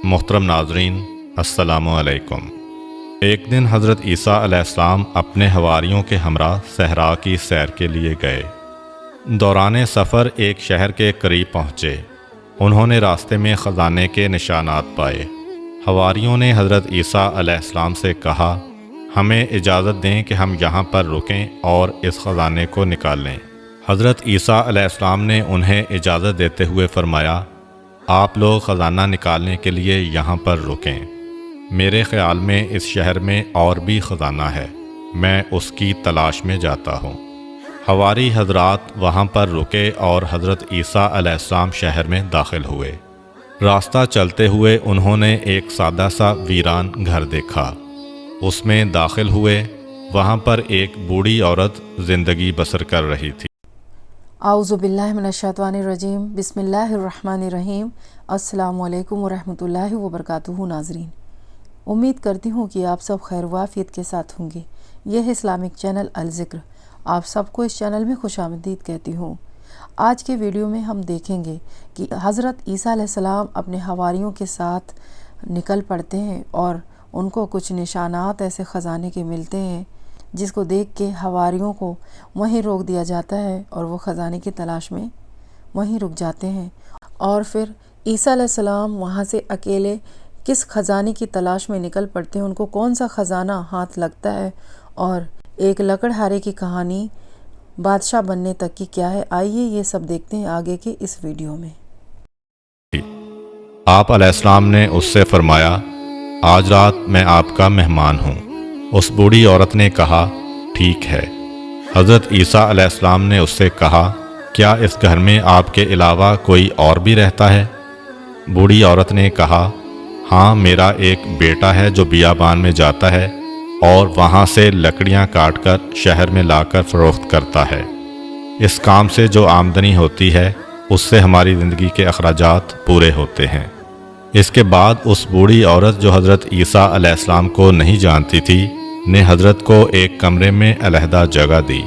मोहतरम नाजरीन, अस्सलामु अलैकुम। एक दिन हज़रत ईसा अलैहिस्सलाम अपने हवारियों के हमरा सहरा की सैर के लिए गए। दौरान सफ़र एक शहर के करीब पहुँचे। उन्होंने रास्ते में ख़जाने के निशानात पाए। हवारियों ने हज़रत ईसा अलैहिस्सलाम से कहा, हमें इजाज़त दें कि हम यहाँ पर रुकें और इस ख़जाने को निकाल लें। हज़रत ईसा अलैहिस्सलाम ने उन्हें इजाज़त देते हुए फ़रमाया, आप लोग ख़जाना निकालने के लिए यहाँ पर रुकें। मेरे ख़्याल में इस शहर में और भी ख़जाना है, मैं उसकी तलाश में जाता हूँ। हवारी हजरात वहाँ पर रुके और हज़रत ईसा अलैहिस्सलाम शहर में दाखिल हुए। रास्ता चलते हुए उन्होंने एक सादा सा वीरान घर देखा। उसमें दाखिल हुए। वहाँ पर एक बूढ़ी औरत ज़िंदगी बसर कर रही थी। आऊज़ु बिल्लाहि मिनश्शैतानिर्रजीम, बिस्मिल्लाहिर्रहमानिर्रहीम। अस्सलामु अलैकुम वरहमतुल्लाहि वबरकातुहू। नाज़रीन, उम्मीद करती हूँ कि आप सब खैर वाफियत के साथ होंगे। यह है इस्लामिक चैनल अल ज़िक्र। आप सबको इस चैनल में खुशामदीद कहती हूँ। आज के वीडियो में हम देखेंगे कि हज़रत ईसा अलैहिस्सलाम अपने हवारियों के साथ निकल पड़ते हैं और उनको कुछ निशानात ऐसे ख़जाने के मिलते हैं जिसको देख के हवारियों को वहीं रोक दिया जाता है और वो ख़जाने की तलाश में वहीं रुक जाते हैं। और फिर ईसा अलैहिस्सलाम वहाँ से अकेले किस ख़जाने की तलाश में निकल पड़ते हैं, उनको कौन सा ख़जाना हाथ लगता है और एक लकड़हारे की कहानी बादशाह बनने तक की क्या है। आइए ये सब देखते हैं आगे के इस वीडियो में। आप अलैहिस्सलाम ने उससे फरमाया, आज रात मैं आपका मेहमान हूँ। उस बूढ़ी औरत ने कहा, ठीक है। हज़रत ईसा अलैहिस्सलाम ने उससे कहा, क्या इस घर में आपके अलावा कोई और भी रहता है? बूढ़ी औरत ने कहा, हाँ, मेरा एक बेटा है जो बियाबान में जाता है और वहाँ से लकड़ियाँ काट कर शहर में लाकर फ़रोख्त करता है। इस काम से जो आमदनी होती है उससे हमारी ज़िंदगी के अखराजात पूरे होते हैं। इसके बाद उस बूढ़ी औरत जो हज़रत ईसा अलैहिस्सलाम को नहीं जानती थी ने हज़रत को एक कमरे में अलहदा जगह दी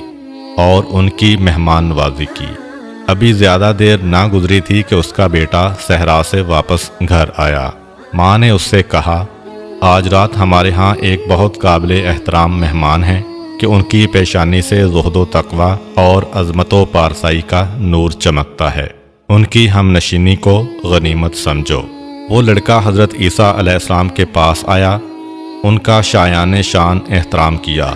और उनकी मेहमान नवाजी की। अभी ज़्यादा देर ना गुजरी थी कि उसका बेटा सहरा से वापस घर आया। माँ ने उससे कहा, आज रात हमारे यहाँ एक बहुत काबिल एहतराम मेहमान हैं कि उनकी पेशानी से ज़ुहदो तक़वा और अज़मतो पारसाई का नूर चमकता है। उनकी हमनशीनी को गनीमत समझो। वो लड़का हज़रत ईसा अलैहिस्सलाम के पास आया, उनका शायान शान एहतराम किया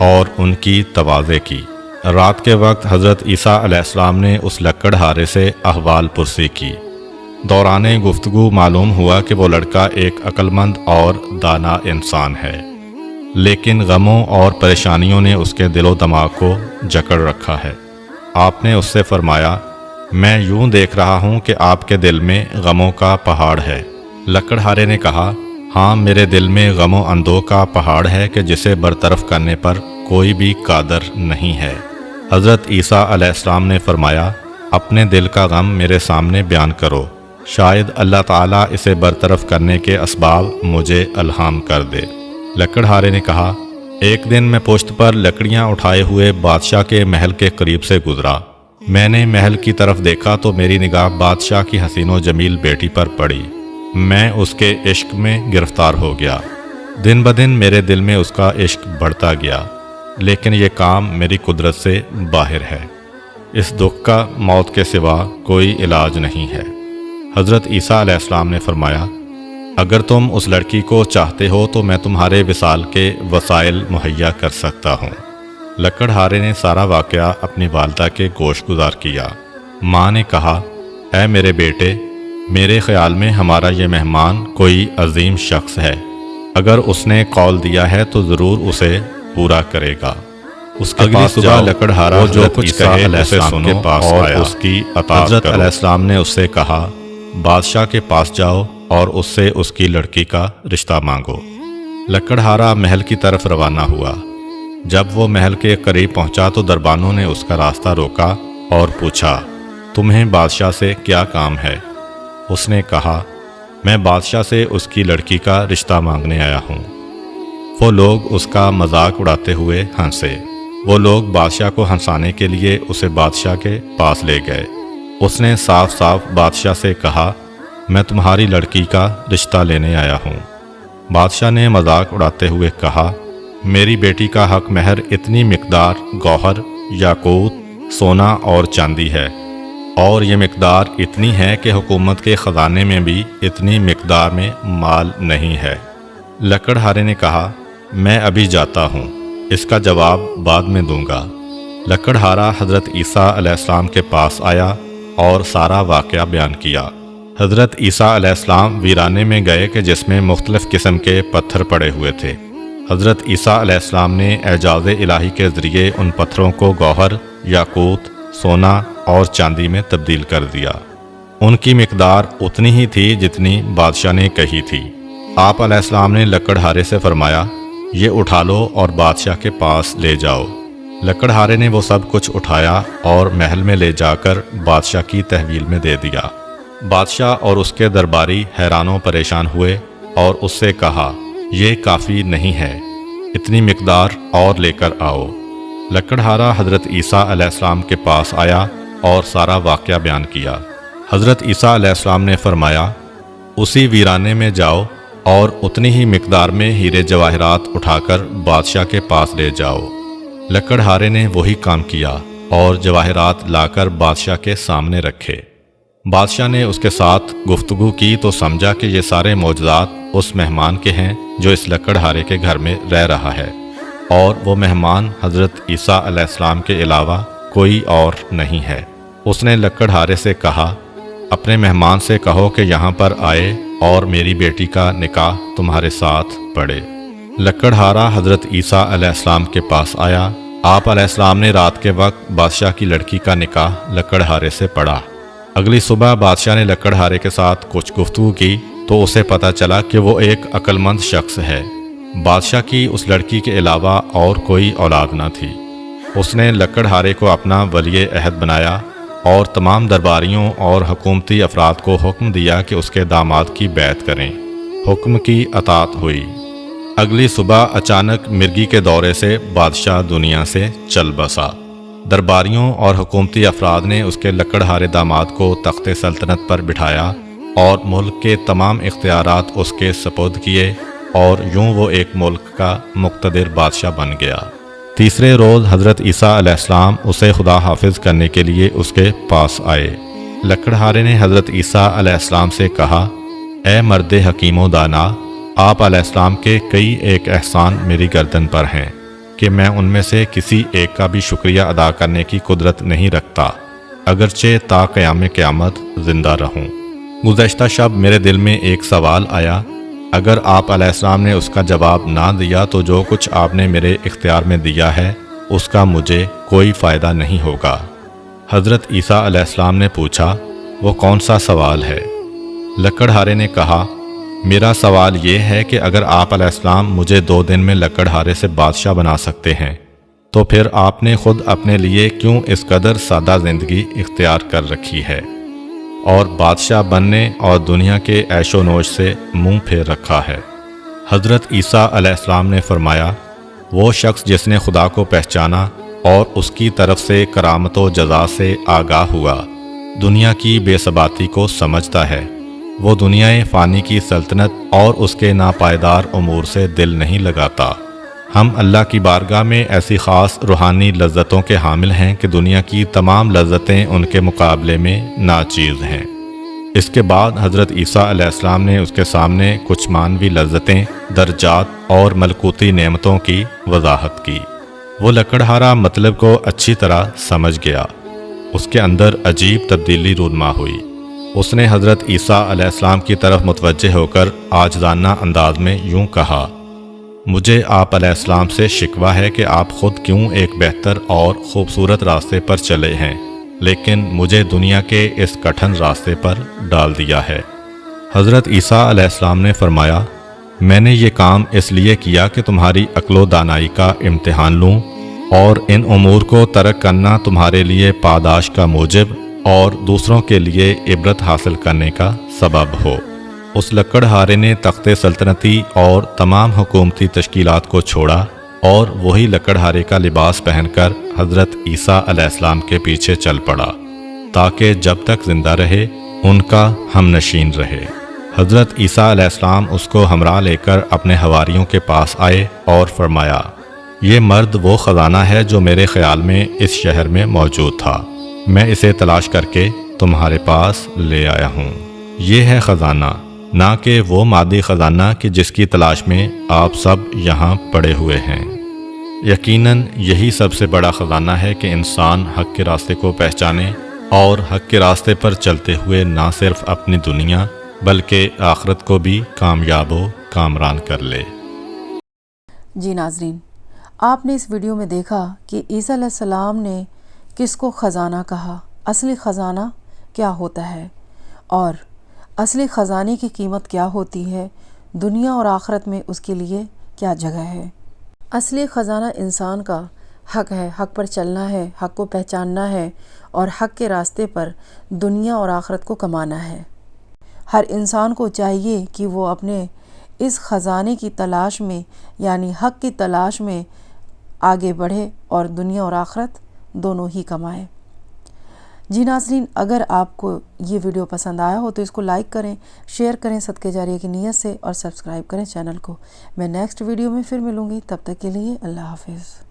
और उनकी तवाज़े की। रात के वक्त हज़रत ईसा अलैहिस्सलाम ने उस लकड़हारे से अहवाल पुरसी की। दौरान गुफ्तगू मालूम हुआ कि वो लड़का एक अक्लमंद और दाना इंसान है, लेकिन गमों और परेशानियों ने उसके दिलो दिमाग को जकड़ रखा है। आपने उससे फरमाया, मैं यूं देख रहा हूं कि आपके दिल में गमों का पहाड़ है। लकड़हारे ने कहा, हाँ, मेरे दिल में गमों अंदों का पहाड़ है कि जिसे बरतरफ करने पर कोई भी कादर नहीं है। हज़रत ईसा अलैहिस्सलाम ने फरमाया, अपने दिल का गम मेरे सामने बयान करो, शायद अल्लाह ताला इसे बरतरफ करने के असबाब मुझे अलहाम कर दे। लकड़हारे ने कहा, एक दिन मैं पुश्त पर लकड़ियाँ उठाए हुए बादशाह के महल के करीब से गुजरा। मैंने महल की तरफ देखा तो मेरी निगाह बादशाह की हसीनो जमील बेटी पर पड़ी। मैं उसके इश्क में गिरफ्तार हो गया। दिन ब दिन मेरे दिल में उसका इश्क बढ़ता गया, लेकिन ये काम मेरी कुदरत से बाहर है। इस दुख का मौत के सिवा कोई इलाज नहीं है। हज़रत ईसा अलैहिस्सलाम ने फरमाया, अगर तुम उस लड़की को चाहते हो तो मैं तुम्हारे विसाल के वसाइल मुहैया कर सकता हूँ। लकड़हारे ने सारा वाक़या अपनी वालदा के गोश गुजार किया। माँ ने कहा, ऐ मेरे बेटे, मेरे ख़्याल में हमारा ये मेहमान कोई अजीम शख्स है। अगर उसने कौल दिया है तो ज़रूर उसे पूरा करेगा। उसके पास सुबह लकड़हारा वो जो कुछ कहे उसे सुनो और उसकी अताअत करो। हज़रत अलैहिस्सलाम ने उससे कहा, बादशाह के पास जाओ और उससे उसकी लड़की का रिश्ता मांगो। लकड़हारा महल की तरफ रवाना हुआ। जब वो महल के करीब पहुंचा तो दरबानों ने उसका रास्ता रोका और पूछा, तुम्हें बादशाह से क्या काम है? उसने कहा, मैं बादशाह से उसकी लड़की का रिश्ता मांगने आया हूँ। वो लोग उसका मजाक उड़ाते हुए हंसे। वो लोग बादशाह को हंसाने के लिए उसे बादशाह के पास ले गए। उसने साफ साफ बादशाह से कहा, मैं तुम्हारी लड़की का रिश्ता लेने आया हूँ। बादशाह ने मजाक उड़ाते हुए कहा, मेरी बेटी का हक महर इतनी मिकदार गौहर, याकूत, सोना और चांदी है, और ये मिकदार इतनी है कि हुकूमत के ख़जाने में भी इतनी मिकदार में माल नहीं है। लकड़हारे ने कहा, मैं अभी जाता हूँ, इसका जवाब बाद में दूंगा। लकड़हारा हज़रत ईसा अलैहिस्सलाम के पास आया और सारा वाक़या बयान किया। हज़रत ईसा अलैहिस्सलाम वीराने में गए कि जिसमें मुख्तलिफ़ किस्म के पत्थर पड़े हुए थे। हज़रत ईसा अलैहिस्सलाम ने एजाज़ इलाही के ज़रिए उन पत्थरों को गौहर, याकूत, सोना और चांदी में तब्दील कर दिया। उनकी मिकदार उतनी ही थी जितनी बादशाह ने कही थी। आप अलैहिस्सलाम ने लकड़हारे से फरमाया, ये उठा लो और बादशाह के पास ले जाओ। लकड़हारे ने वो सब कुछ उठाया और महल में ले जाकर बादशाह की तहवील में दे दिया। बादशाह और उसके दरबारी हैरानों परेशान हुए और उससे कहा, ये काफ़ी नहीं है, इतनी मिकदार और लेकर आओ। लकड़हारा हज़रत ईसा अलैहिस्सलाम के पास आया और सारा वाक़या बयान किया। हज़रत ईसा अलैहिस्सलाम ने फरमाया, उसी वीराने में जाओ और उतनी ही मिकदार में हीरे जवाहरात उठाकर बादशाह के पास ले जाओ। लकड़हारे ने वही काम किया और जवाहरात लाकर बादशाह के सामने रखे। बादशाह ने उसके साथ गुफ्तगू की तो समझा कि ये सारे मौजूदात उस मेहमान के हैं जो इस लकड़हारे के घर में रह रहा है, और वो मेहमान हज़रत ईसा अलैहिस्सलाम के अलावा कोई और नहीं है। उसने लकड़हारे से कहा, अपने मेहमान से कहो कि यहाँ पर आए और मेरी बेटी का निकाह तुम्हारे साथ पढ़े। लकड़हारा हज़रत ईसा अलैहिस्सलाम के पास आया। आप अलैहिस्सलाम ने रात के वक्त बादशाह की लड़की का निकाह लकड़हारे से पढ़ा। अगली सुबह बादशाह ने लकड़हारे के साथ कुछ गुफ्तगू की तो उसे पता चला कि वो एक अक्लमंद शख्स है। बादशाह की उस लड़की के अलावा और कोई औलाद न थी। उसने लकड़हारे को अपना वली अहद बनाया और तमाम दरबारियों और हुकूमती अफराद को हुक्म दिया कि उसके दामाद की बैत करें। हुक्म की अतात हुई। अगली सुबह अचानक मिर्गी के दौरे से बादशाह दुनिया से चल बसा। दरबारियों और हुकूमती अफराद ने उसके लकड़हारे दामाद को तख्ते सल्तनत पर बिठाया और मुल्क के तमाम इख्तियारात उसके सपुर्द किए, और यूं वो एक मुल्क का मुक़्तदिर बादशाह बन गया। तीसरे रोज़ हज़रत ईसा अलैहिस्सलाम उसे खुदा हाफिज करने के लिए उसके पास आए। लकड़हारे ने हज़रत ईसा अलैहिस्सलाम से कहा, ए मर्द हकीमो दाना, आप अलैहिस्सलाम के कई एक एहसान मेरी गर्दन पर हैं कि मैं उनमें से किसी एक का भी शुक्रिया अदा करने की कुदरत नहीं रखता, अगरचे ता क़याम क़यामत ज़िंदा रहूं। गुज़श्ता शब मेरे दिल में एक सवाल आया, अगर आप अलैहिस्सलाम ने उसका जवाब ना दिया तो जो कुछ आपने मेरे इख्तियार में दिया है उसका मुझे कोई फ़ायदा नहीं होगा। हज़रत ईसा अलैहिस्सलाम ने पूछा, वो कौन सा सवाल है? लकड़हारे ने कहा, मेरा सवाल ये है कि अगर आप अलैहिस्सलाम मुझे 2 दिन में लकड़हारे से बादशाह बना सकते हैं तो फिर आपने खुद अपने लिए क्यों इस कदर सादा ज़िंदगी इख्तियार कर रखी है और बादशाह बनने और दुनिया के ऐशो नोश से मुंह फेर रखा है। हज़रत ईसा अलैहिस्सलाम ने फरमाया, वो शख्स जिसने खुदा को पहचाना और उसकी तरफ से करामत व जज़ा से आगाह हुआ, दुनिया की बेसबाती को समझता है। वो दुनियाए फ़ानी की सल्तनत और उसके नापायदार उमूर से दिल नहीं लगाता। हम अल्लाह की बारगाह में ऐसी ख़ास रूहानी लज्जतों के हामिल हैं कि दुनिया की तमाम लज्जतें उनके मुकाबले में नाचीज़ हैं। इसके बाद हज़रत ईसा अलैहिस्सलाम ने उसके सामने कुछ मानवी लज्जतें, दर्जात और मलकूती नेमतों की वजाहत की। वो लकड़हारा मतलब को अच्छी तरह समझ गया। उसके अंदर अजीब तब्दीली रूनमा हुई। उसने हज़रत ईसा अलैहिस्सलाम की तरफ मुतवज्जे होकर आजज़ाना अंदाज में यूं कहा, मुझे आप अलैहिस्सलाम से शिकवा है कि आप ख़ुद क्यों एक बेहतर और ख़ूबसूरत रास्ते पर चले हैं, लेकिन मुझे दुनिया के इस कठिन रास्ते पर डाल दिया है। हज़रत ईसा अलैहिस्सलाम ने फरमाया, मैंने ये काम इसलिए किया कि तुम्हारी अक्लो दानाई का इम्तिहान लूँ और इन उमूर को तरक करना तुम्हारे लिए पादाश का मूजिब और दूसरों के लिए इबरत हासिल करने का सबब हो। उस लकड़हारे ने तख्ते सल्तनती और तमाम हुकूमती तश्कीलात को छोड़ा और वही लकड़हारे का लिबास पहनकर हज़रत ईसा अलैहिस्सलाम के पीछे चल पड़ा, ताकि जब तक ज़िंदा रहे ان کا ہم نشین رہے۔ حضرت عیسیٰ علیہ السلام اس کو ہمراہ لے کر اپنے حواریوں کے پاس آئے اور فرمایا، یہ مرد وہ خزانہ ہے جو میرے خیال میں اس شہر میں موجود تھا، میں اسے تلاش کر کے تمہارے پاس لے آیا ہوں۔ یہ ہے خزانہ، نہ کہ وہ مادی خزانہ کہ جس کی تلاش میں آپ سب یہاں پڑے ہوئے ہیں۔ یقیناً یہی سب سے بڑا خزانہ ہے کہ انسان حق کے راستے کو پہچانے اور حق کے راستے پر چلتے ہوئے نہ صرف اپنی دنیا بلکہ آخرت کو بھی کامیاب و کامران کر لے۔ جی ناظرین، آپ نے اس ویڈیو میں دیکھا کہ عیسیٰ علیہ السلام نے کس کو خزانہ کہا، اصلی خزانہ کیا ہوتا ہے اور اصلی خزانے کی قیمت کیا ہوتی ہے، دنیا اور آخرت میں اس کے لیے کیا جگہ ہے۔ اصلی خزانہ انسان کا حق ہے، حق پر چلنا ہے، حق کو پہچاننا ہے اور حق کے راستے پر دنیا اور آخرت کو کمانا ہے۔ ہر انسان کو چاہیے کہ وہ اپنے اس خزانے کی تلاش میں یعنی حق کی تلاش میں آگے بڑھے اور دنیا اور آخرت دونوں ہی کمائے۔ جی ناظرین، اگر آپ کو یہ ویڈیو پسند آیا ہو تو اس کو لائک کریں، شیئر کریں صدقہ جاریہ کی نیت سے اور سبسکرائب کریں چینل کو۔ میں نیکسٹ ویڈیو میں پھر ملوں گی، تب تک کے لیے اللہ حافظ۔